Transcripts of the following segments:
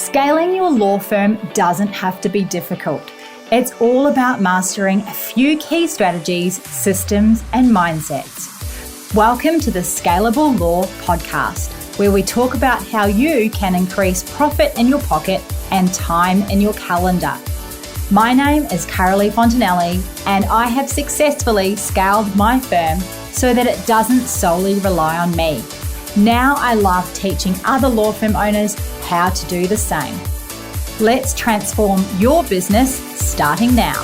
Scaling your law firm doesn't have to be difficult. It's all about mastering a few key strategies, systems, and mindsets. Welcome to the Scalable Law Podcast, where we talk about how you can increase profit in your pocket and time in your calendar. My name is Carolee Fontanelli, and I have successfully scaled my firm so that it doesn't solely rely on me. Now I love teaching other law firm owners how to do the same. Let's transform your business starting now.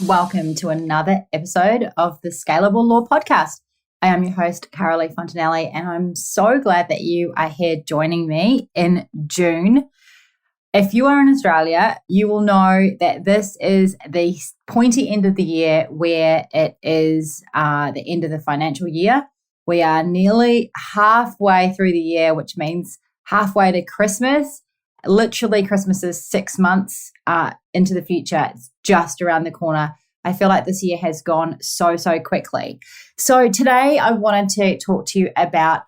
Welcome to another episode of the Scalable Law Podcast. I am your host, Carolee Fontanelli, and I'm so glad that you are here joining me in June. If you are in Australia, you will know that this is the pointy end of the year where it is the end of the financial year. We are nearly halfway through the year, which means halfway to Christmas. Literally, Christmas is 6 months into the future. It's just around the corner. I feel like this year has gone so quickly. So today I wanted to talk to you about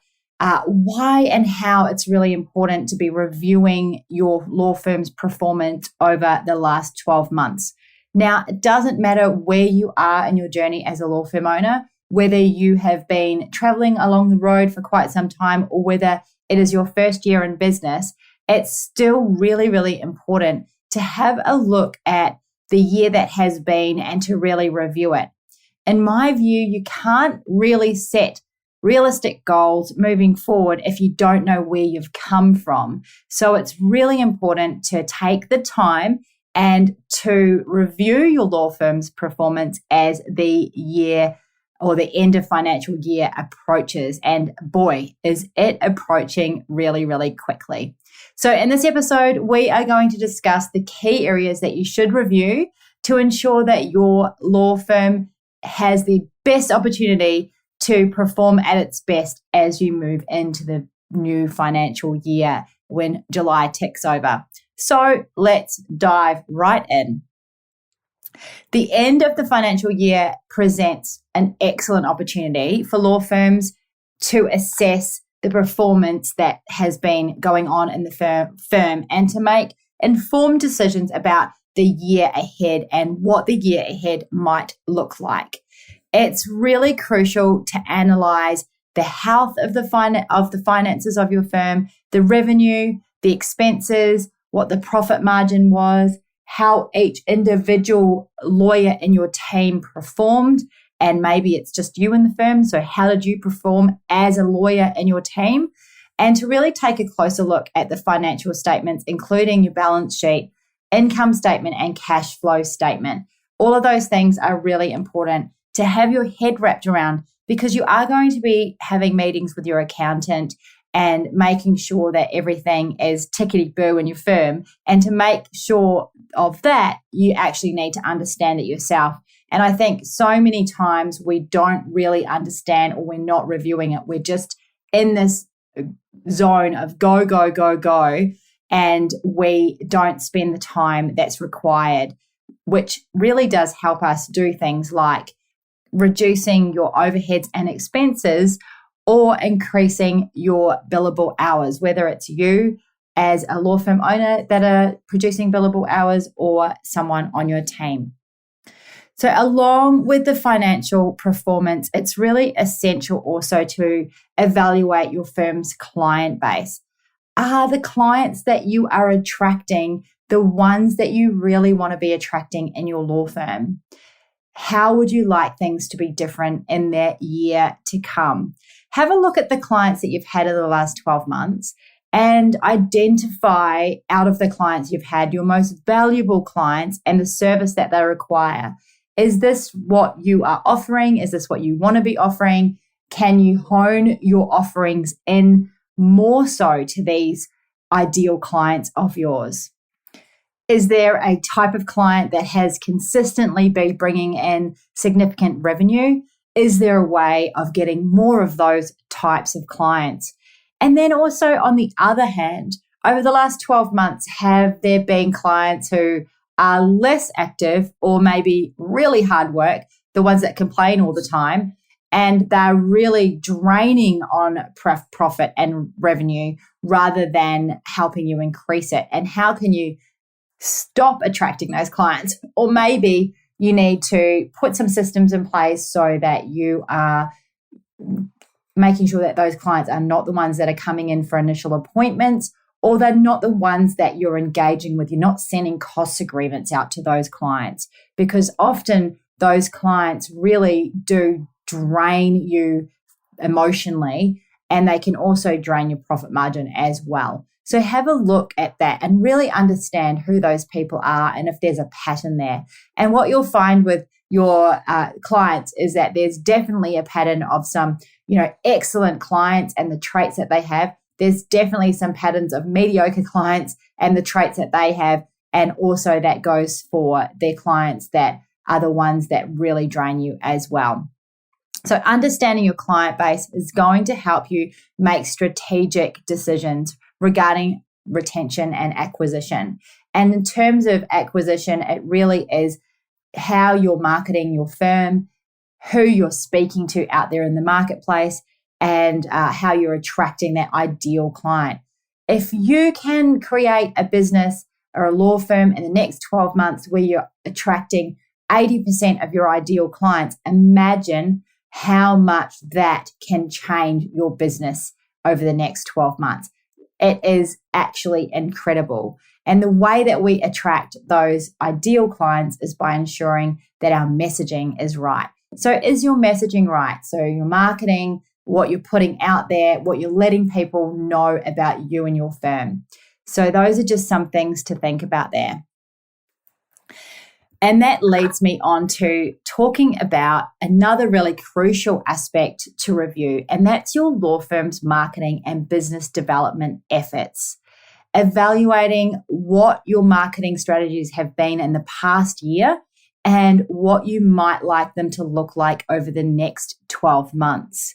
why and how it's really important to be reviewing your law firm's performance over the last 12 months. Now, it doesn't matter where you are in your journey as a law firm owner, whether you have been traveling along the road for quite some time or whether it is your first year in business, it's still really important to have a look at the year that has been and to really review it. In my view, you can't really set realistic goals moving forward if you don't know where you've come from. So it's really important to take the time and to review your law firm's performance as the year or the end of financial year approaches. And boy, is it approaching really quickly. So in this episode, we are going to discuss the key areas that you should review to ensure that your law firm has the best opportunity to perform at its best as you move into the new financial year when July ticks over. So let's dive right in. The end of the financial year presents an excellent opportunity for law firms to assess the performance that has been going on in the firm and to make informed decisions about the year ahead and what the year ahead might look like. It's really crucial to analyze the health of the finances of your firm, the revenue, the expenses, what the profit margin was, how each individual lawyer in your team performed, and maybe it's just you in the firm. So how did you perform as a lawyer in your team? And to really take a closer look at the financial statements, including your balance sheet, income statement, and cash flow statement. All of those things are really important to have your head wrapped around because you are going to be having meetings with your accountant and making sure that everything is tickety-boo in your firm. And to make sure of that, you actually need to understand it yourself. And I think so many times we don't really understand or we're not reviewing it. We're just in this zone of go, and we don't spend the time that's required, which really does help us do things like reducing your overheads and expenses or increasing your billable hours, whether it's you as a law firm owner that are producing billable hours or someone on your team. So along with the financial performance, it's really essential also to evaluate your firm's client base. Are the clients that you are attracting the ones that you really want to be attracting in your law firm? How would you like things to be different in that year to come? Have a look at the clients that you've had in the last 12 months and identify out of the clients you've had your most valuable clients and the service that they require. Is this what you are offering? Is this what you want to be offering? Can you hone your offerings in more so to these ideal clients of yours? Is there a type of client that has consistently been bringing in significant revenue? Is there a way of getting more of those types of clients? And then also on the other hand, over the last 12 months, have there been clients who are less active or maybe really hard work, the ones that complain all the time, and they're really draining on profit and revenue rather than helping you increase it. And how can you stop attracting those clients? Or maybe you need to put some systems in place so that you are making sure that those clients are not the ones that are coming in for initial appointments, or they're not the ones that you're engaging with. You're not sending cost agreements out to those clients, because often those clients really do drain you emotionally, and they can also drain your profit margin as well. So have a look at that and really understand who those people are and if there's a pattern there. And what you'll find with your clients is that there's definitely a pattern of some, excellent clients and the traits that they have. There's definitely some patterns of mediocre clients and the traits that they have. And also that goes for their clients that are the ones that really drain you as well. So understanding your client base is going to help you make strategic decisions regarding retention and acquisition. And in terms of acquisition, it really is how you're marketing your firm, who you're speaking to out there in the marketplace, and how you're attracting that ideal client. If you can create a business or a law firm in the next 12 months where you're attracting 80% of your ideal clients, imagine how much that can change your business over the next 12 months. It is actually incredible. And the way that we attract those ideal clients is by ensuring that our messaging is right. So is your messaging right? So your marketing, what you're putting out there, what you're letting people know about you and your firm. So those are just some things to think about there. And that leads me on to talking about another really crucial aspect to review, and that's your law firm's marketing and business development efforts. Evaluating what your marketing strategies have been in the past year and what you might like them to look like over the next 12 months.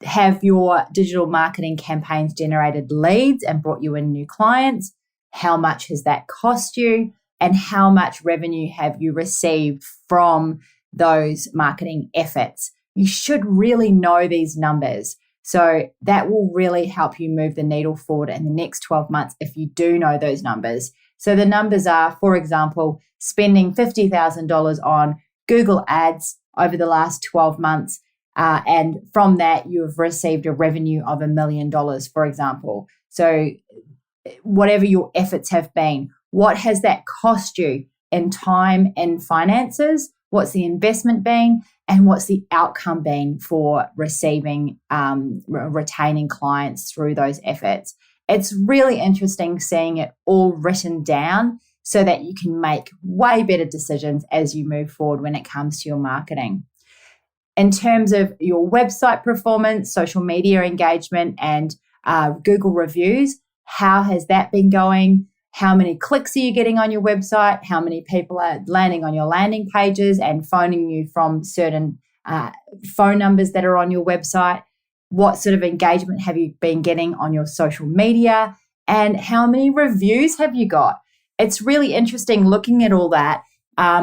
Have your digital marketing campaigns generated leads and brought you in new clients? How much has that cost you? And how much revenue have you received from those marketing efforts? You should really know these numbers. So that will really help you move the needle forward in the next 12 months if you do know those numbers. So the numbers are, for example, spending $50,000 on Google Ads over the last 12 months. And from that, you've received a revenue of $1 million, for example. So whatever your efforts have been, what has that cost you in time and finances? What's the investment been? And what's the outcome been for receiving, retaining clients through those efforts? It's really interesting seeing it all written down so that you can make way better decisions as you move forward when it comes to your marketing. In terms of your website performance, social media engagement, and Google reviews, how has that been going? How many clicks are you getting on your website? How many people are landing on your landing pages and phoning you from certain phone numbers that are on your website? What sort of engagement have you been getting on your social media? And how many reviews have you got? It's really interesting looking at all that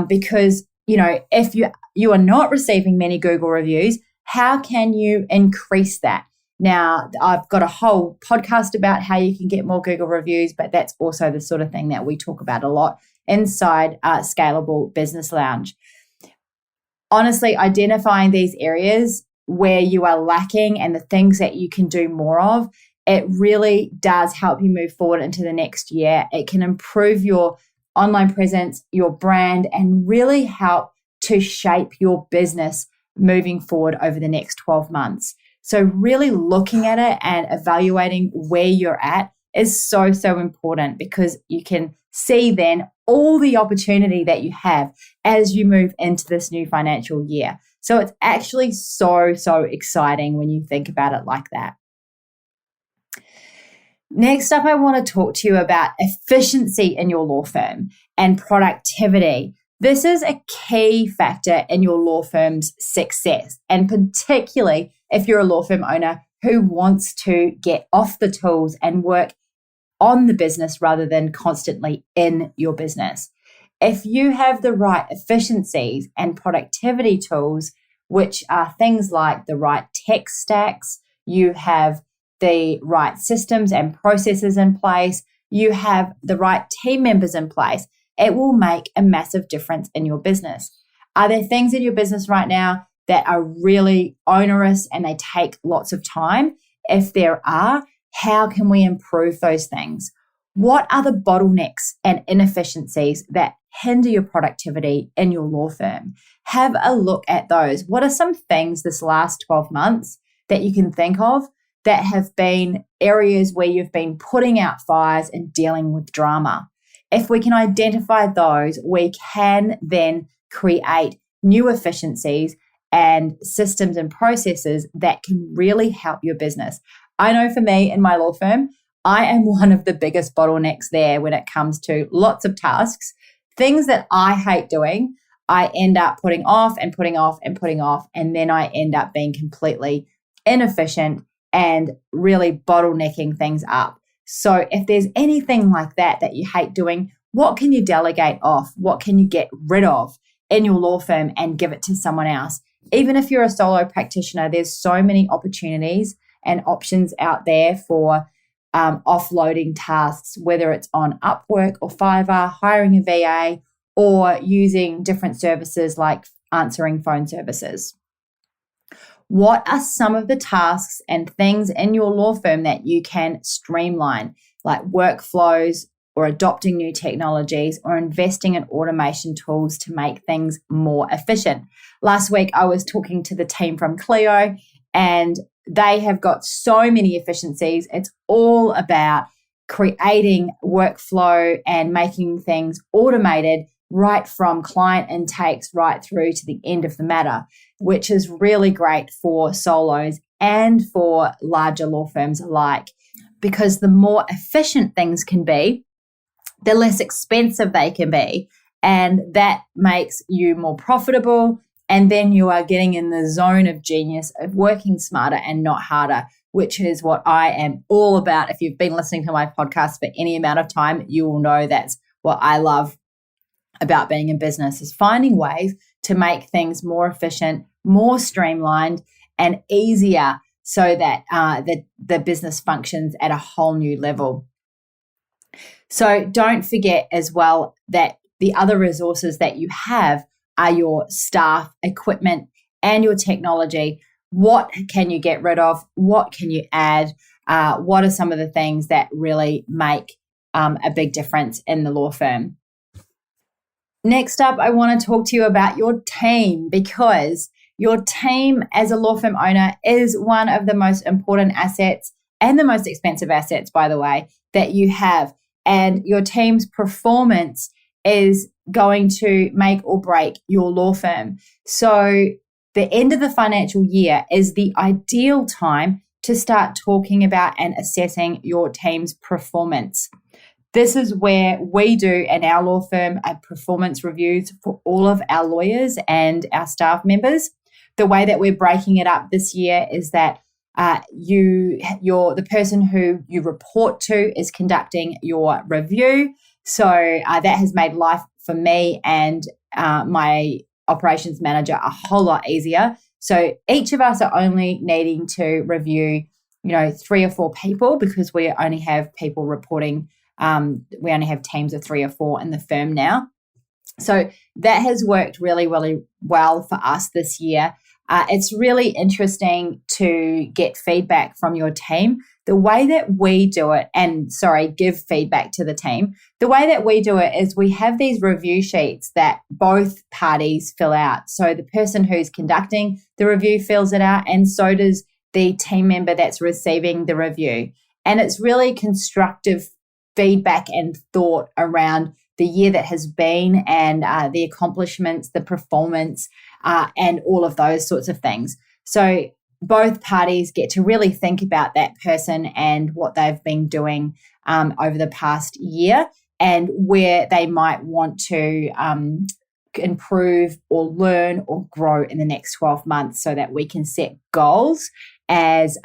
because, if you are not receiving many Google reviews, how can you increase that? Now, I've got a whole podcast about how you can get more Google reviews, but that's also the sort of thing that we talk about a lot inside Scalable Business Lounge. Honestly, identifying these areas where you are lacking and the things that you can do more of, it really does help you move forward into the next year. It can improve your online presence, your brand, and really help to shape your business moving forward over the next 12 months. So really looking at it and evaluating where you're at is so, so important because you can see then all the opportunity that you have as you move into this new financial year. So it's actually so, so exciting when you think about it like that. Next up, I want to talk to you about efficiency in your law firm and productivity. This is a key factor in your law firm's success, and particularly if you're a law firm owner who wants to get off the tools and work on the business rather than constantly in your business. If you have the right efficiencies and productivity tools which are things like the right tech stacks, you have the right systems and processes in place, you have the right team members in place, it will make a massive difference in your business. Are there things in your business right now that are really onerous and they take lots of time? If there are, how can we improve those things? What are the bottlenecks and inefficiencies that hinder your productivity in your law firm? Have a look at those. What are some things this last 12 months that you can think of that have been areas where you've been putting out fires and dealing with drama? If we can identify those, we can then create new efficiencies and systems and processes that can really help your business. I know for me in my law firm, I am one of the biggest bottlenecks there when it comes to lots of tasks. Things that I hate doing, I end up putting off and putting off and putting off, and then I end up being completely inefficient and really bottlenecking things up. So if there's anything like that that you hate doing, what can you delegate off? What can you get rid of in your law firm and give it to someone else? Even if you're a solo practitioner, there's so many opportunities and options out there for offloading tasks, whether it's on Upwork or Fiverr, hiring a VA, or using different services like answering phone services. What are some of the tasks and things in your law firm that you can streamline, like workflows or adopting new technologies or investing in automation tools to make things more efficient? Last week, I was talking to the team from Clio, and they have got so many efficiencies. It's all about creating workflow and making things automated right from client intakes right through to the end of the matter, which is really great for solos and for larger law firms alike, because the more efficient things can be, the less expensive they can be. And that makes you more profitable. And then you are getting in the zone of genius of working smarter and not harder, which is what I am all about. If you've been listening to my podcast for any amount of time, you will know that's what I love about being in business, is finding ways to make things more efficient, more streamlined, and easier so that the business functions at a whole new level. So don't forget as well that the other resources that you have are your staff, equipment, and your technology. What can you get rid of? What can you add? What are some of the things that really make a big difference in the law firm? Next up, I want to talk to you about your team, because your team as a law firm owner is one of the most important assets and the most expensive assets, by the way, that you have. And your team's performance is going to make or break your law firm. So the end of the financial year is the ideal time to start talking about and assessing your team's performance. This is where we do in our law firm performance reviews for all of our lawyers and our staff members. The way that we're breaking it up this year is that the person who you report to is conducting your review. So that has made life for me and my operations manager a whole lot easier. So each of us are only needing to review, 3 or 4 people, because we only have people reporting. We only have teams of 3 or 4 in the firm now. So that has worked really, really well for us this year. It's really interesting to get feedback from your team. The way that we do it, give feedback to the team. The way that we do it is we have these review sheets that both parties fill out. So the person who's conducting the review fills it out, and so does the team member that's receiving the review. And it's really constructive feedback and thought around the year that has been and the accomplishments, the performance, and all of those sorts of things. So both parties get to really think about that person and what they've been doing over the past year, and where they might want to improve or learn or grow in the next 12 months, so that we can set goals as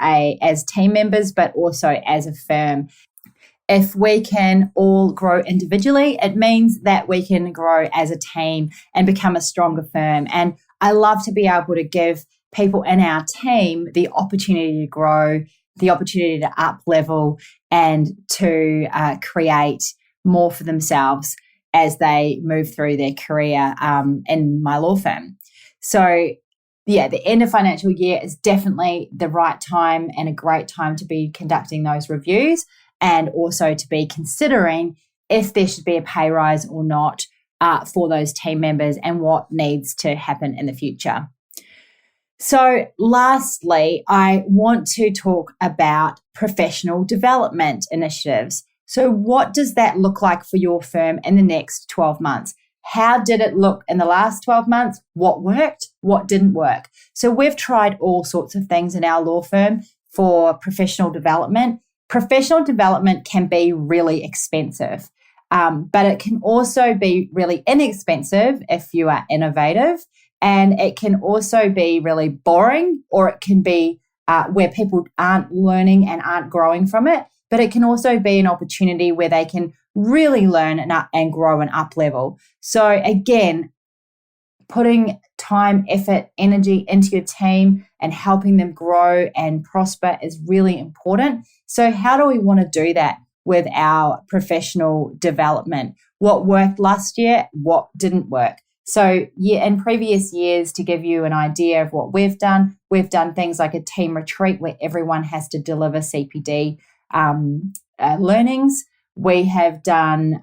team members, but also as a firm. If we can all grow individually, it means that we can grow as a team and become a stronger firm. And I love to be able to give people in our team the opportunity to grow, the opportunity to up level, and to create more for themselves as they move through their career in my law firm. So yeah, the end of financial year is definitely the right time and a great time to be conducting those reviews, and also to be considering if there should be a pay rise or not for those team members and what needs to happen in the future. So lastly, I want to talk about professional development initiatives. So what does that look like for your firm in the next 12 months? How did it look in the last 12 months? What worked? What didn't work? So we've tried all sorts of things in our law firm for professional development. Professional development can be really expensive, but it can also be really inexpensive if you are innovative. And it can also be really boring, or it can be where people aren't learning and aren't growing from it. But it can also be an opportunity where they can really learn and grow and up level. So again, putting time, effort, energy into your team and helping them grow and prosper is really important. So how do we want to do that with our professional development? What worked last year? What didn't work? So in previous years, to give you an idea of what we've done things like a team retreat where everyone has to deliver CPD learnings. We have done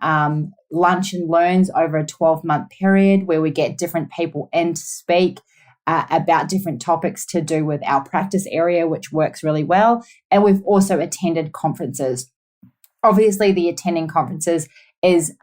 lunch and learns over a 12-month period where we get different people in to speak about different topics to do with our practice area, which works really well. And we've also attended conferences. Obviously, the attending conferences is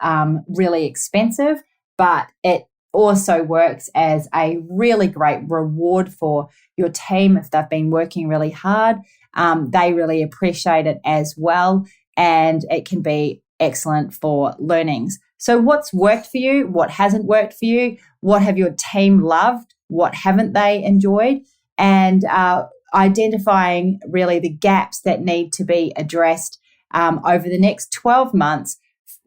really expensive, but it also works as a really great reward for your team if they've been working really hard. They really appreciate it as well, and it can be excellent for learnings. So what's worked for you? What hasn't worked for you? What have your team loved? What haven't they enjoyed? And identifying really the gaps that need to be addressed over the next 12 months,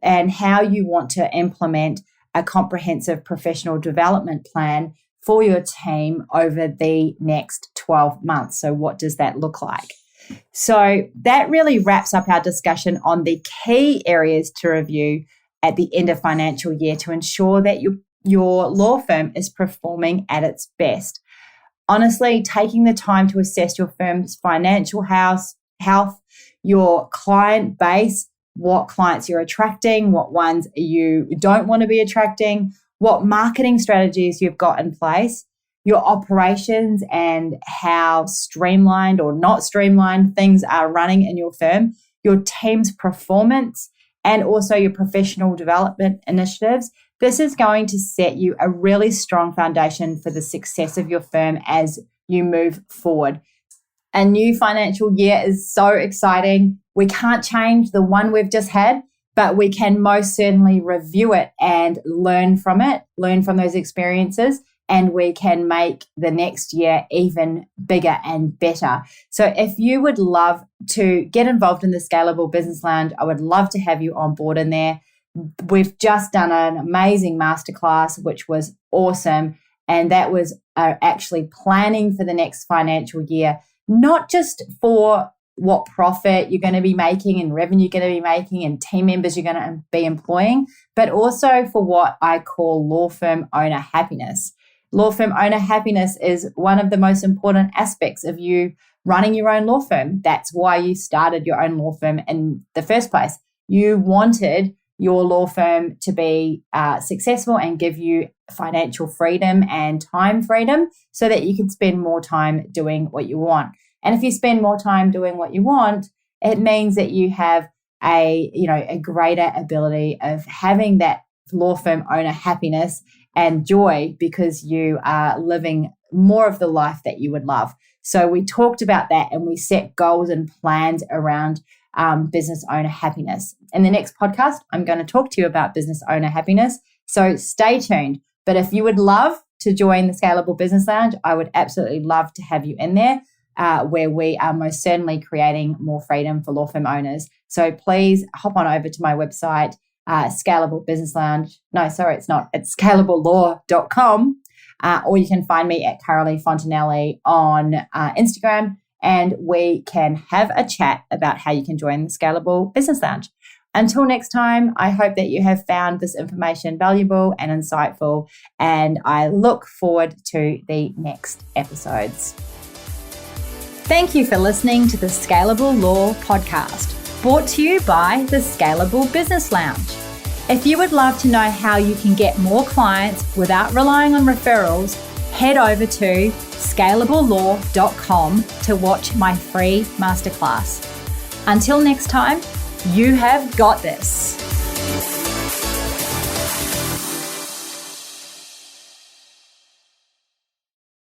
and how you want to implement a comprehensive professional development plan for your team over the next 12 months. So what does that look like? So that really wraps up our discussion on the key areas to review at the end of financial year to ensure that your law firm is performing at its best. Honestly, taking the time to assess your firm's financial health, your client base, what clients you're attracting, what ones you don't want to be attracting, what marketing strategies you've got in place, your operations and how streamlined or not streamlined things are running in your firm, your team's performance, and also your professional development initiatives. This is going to set you a really strong foundation for the success of your firm as you move forward. A new financial year is so exciting. We can't change the one we've just had, but we can most certainly review it and learn from those experiences, and we can make the next year even bigger and better. So if you would love to get involved in the Scalable Business Lounge, I would love to have you on board in there. We've just done an amazing masterclass, which was awesome. And that was actually planning for the next financial year, not just for what profit you're going to be making and revenue you're going to be making and team members you're going to be employing, but also for what I call law firm owner happiness. Law firm owner happiness is one of the most important aspects of you running your own law firm. That's why you started your own law firm in the first place. You wanted your law firm to be successful and give you financial freedom and time freedom so that you can spend more time doing what you want. And if you spend more time doing what you want, it means that you have a greater ability of having that law firm owner happiness and joy because you are living more of the life that you would love. So we talked about that and we set goals and plans around business owner happiness. In the next podcast, I'm going to talk to you about business owner happiness. So stay tuned. But if you would love to join the Scalable Business Lounge, I would absolutely love to have you in there. Where we are most certainly creating more freedom for law firm owners. So please hop on over to my website, Scalable Business Lounge. No, sorry, it's not. It's scalablelaw.com. or you can find me at Carolee Fontanelli on Instagram, and we can have a chat about how you can join the Scalable Business Lounge. Until next time, I hope that you have found this information valuable and insightful, and I look forward to the next episodes. Thank you for listening to the Scalable Law Podcast, brought to you by the Scalable Business Lounge. If you would love to know how you can get more clients without relying on referrals, head over to scalablelaw.com to watch my free masterclass. Until next time, you have got this.